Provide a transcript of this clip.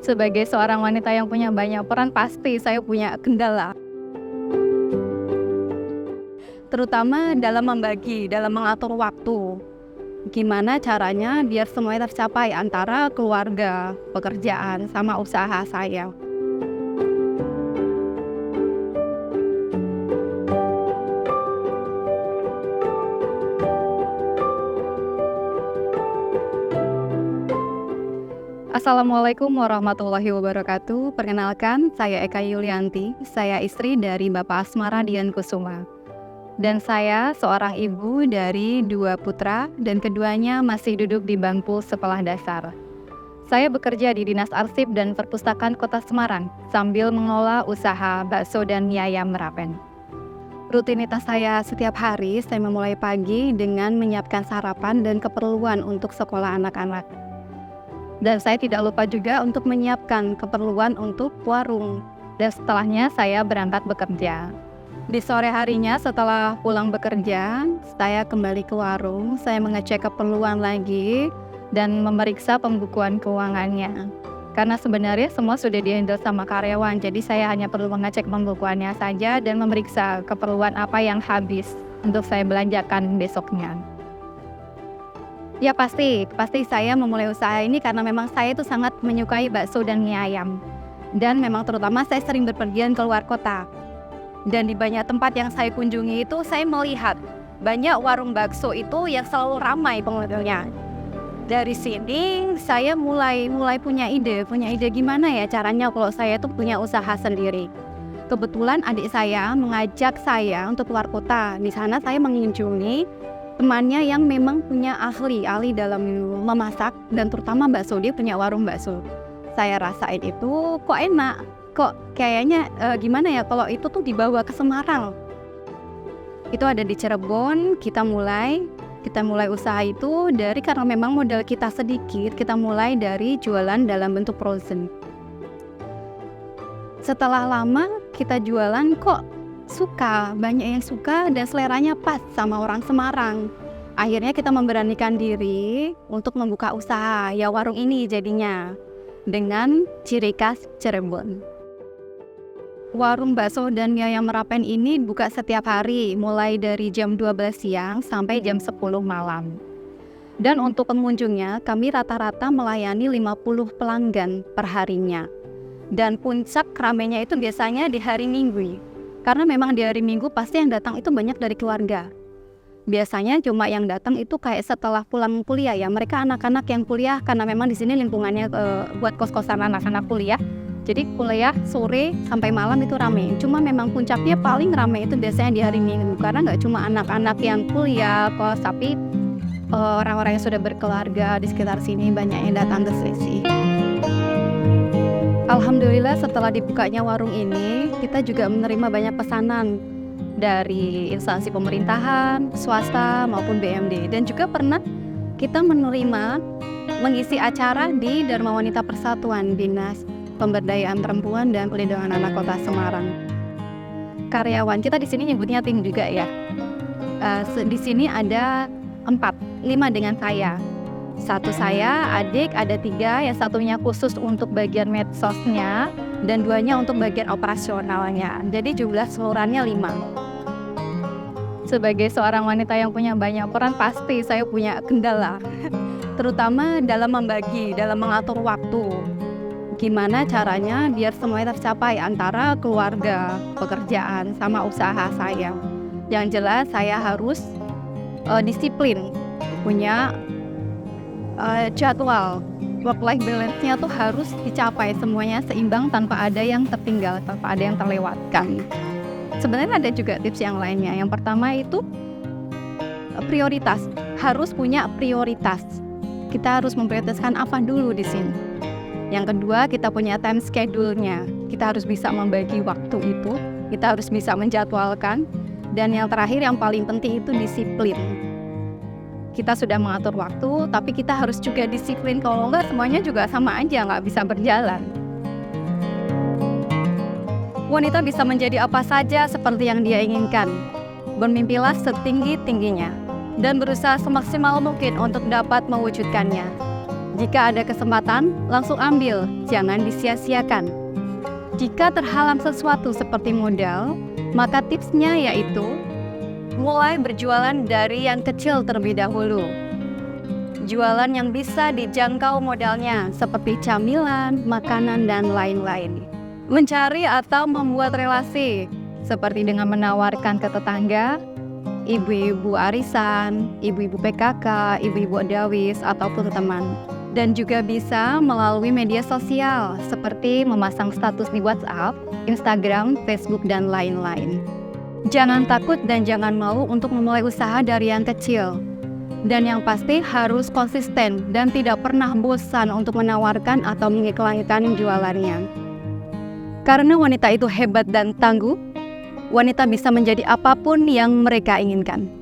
Sebagai seorang wanita yang punya banyak peran, pasti saya punya kendala. Terutama dalam membagi, dalam mengatur waktu. Gimana caranya biar semuanya tercapai antara keluarga, pekerjaan, sama usaha saya. Assalamualaikum warahmatullahi wabarakatuh. Perkenalkan, saya Eka Yulianti. Saya istri dari Bapak Asmara Dian Kusuma. Dan saya seorang ibu dari 2 putra dan keduanya masih duduk di bangku sekolah dasar. Saya bekerja di Dinas Arsip dan Perpustakaan Kota Semarang sambil mengelola usaha bakso dan mie ayam Merapen. Rutinitas saya setiap hari, saya memulai pagi dengan menyiapkan sarapan dan keperluan untuk sekolah anak-anak. Dan saya tidak lupa juga untuk menyiapkan keperluan untuk warung. Dan setelahnya saya berangkat bekerja. Di sore harinya setelah pulang bekerja, saya kembali ke warung, saya mengecek keperluan lagi dan memeriksa pembukuan keuangannya. Karena sebenarnya semua sudah di-handle sama karyawan, jadi saya hanya perlu mengecek pembukuannya saja dan memeriksa keperluan apa yang habis untuk saya belanjakan besoknya. Ya pasti saya memulai usaha ini karena memang saya itu sangat menyukai bakso dan mie ayam. Dan memang terutama saya sering berpergian ke luar kota. Dan di banyak tempat yang saya kunjungi itu saya melihat banyak warung bakso itu yang selalu ramai pengunjungnya. Dari sini saya mulai punya ide gimana ya caranya kalau saya tuh punya usaha sendiri. Kebetulan adik saya mengajak saya untuk keluar kota. Di sana saya mengunjungi temannya yang memang punya ahli dalam memasak dan terutama bakso, dia punya warung bakso. Saya rasain itu kok enak, kok kayaknya gimana ya kalau itu tuh dibawa ke Semarang. Itu ada di Cirebon, kita mulai usaha itu karena memang modal kita sedikit, kita mulai dari jualan dalam bentuk frozen. Setelah lama kita jualan kok banyak yang suka dan seleranya pas sama orang Semarang. Akhirnya kita memberanikan diri untuk membuka usaha, ya warung ini jadinya, dengan ciri khas Cirebon. Warung bakso dan mie ayam Merapen ini buka setiap hari, mulai dari jam 12 siang sampai jam 10 malam. Dan untuk pengunjungnya, kami rata-rata melayani 50 pelanggan per harinya. Dan puncak ramainya itu biasanya di hari Minggu. Karena memang di hari Minggu pasti yang datang itu banyak dari keluarga. Biasanya cuma yang datang itu kayak setelah pulang kuliah ya. Mereka anak-anak yang kuliah karena memang di sini lingkungannya buat kos-kosan anak-anak kuliah. Jadi kuliah sore sampai malam itu ramai. Cuma memang puncaknya paling ramai itu biasanya di hari Minggu. Karena nggak cuma anak-anak yang kuliah kos, tapi orang-orang yang sudah berkeluarga di sekitar sini banyak yang datang ke sini. Alhamdulillah setelah dibukanya warung ini, kita juga menerima banyak pesanan dari instansi pemerintahan, swasta maupun BMD. Dan juga pernah kita mengisi acara di Dharma Wanita Persatuan Dinas Pemberdayaan Perempuan dan Pelindungan Anak Kota Semarang. Karyawan kita di sini nyebutnya tim juga ya. Di sini ada 5 dengan saya. 1 saya, adik, ada 3, yang satunya khusus untuk bagian medsosnya dan 2-nya untuk bagian operasionalnya. Jadi jumlah seluruhnya 5. Sebagai seorang wanita yang punya banyak peran, pasti saya punya kendala. Terutama dalam membagi, dalam mengatur waktu. Gimana caranya biar semuanya tercapai antara keluarga, pekerjaan, sama usaha saya. Yang jelas saya harus disiplin, punya jadwal work-life balance-nya tuh harus dicapai, semuanya seimbang tanpa ada yang tertinggal, tanpa ada yang terlewatkan. Sebenarnya ada juga tips yang lainnya. Yang pertama itu prioritas, harus punya prioritas. Kita harus memprioritaskan apa dulu di sini. Yang kedua, kita punya time schedule-nya. Kita harus bisa membagi waktu itu, kita harus bisa menjadwalkan. Dan yang terakhir yang paling penting itu disiplin. Kita sudah mengatur waktu, tapi kita harus juga disiplin. Kalau enggak, semuanya juga sama aja, nggak bisa berjalan. Wanita bisa menjadi apa saja seperti yang dia inginkan. Bermimpilah setinggi-tingginya dan berusaha semaksimal mungkin untuk dapat mewujudkannya. Jika ada kesempatan, langsung ambil, jangan disia-siakan. Jika terhalang sesuatu seperti modal, maka tipsnya yaitu mulai berjualan dari yang kecil terlebih dahulu. Jualan yang bisa dijangkau modalnya seperti camilan, makanan, dan lain-lain. Mencari atau membuat relasi seperti dengan menawarkan ke tetangga, ibu-ibu arisan, ibu-ibu PKK, ibu-ibu dawis, ataupun teman. Dan juga bisa melalui media sosial seperti memasang status di WhatsApp, Instagram, Facebook, dan lain-lain. Jangan takut dan jangan malu untuk memulai usaha dari yang kecil. Dan yang pasti harus konsisten dan tidak pernah bosan untuk menawarkan atau mengiklankan jualannya. Karena wanita itu hebat dan tangguh, wanita bisa menjadi apapun yang mereka inginkan.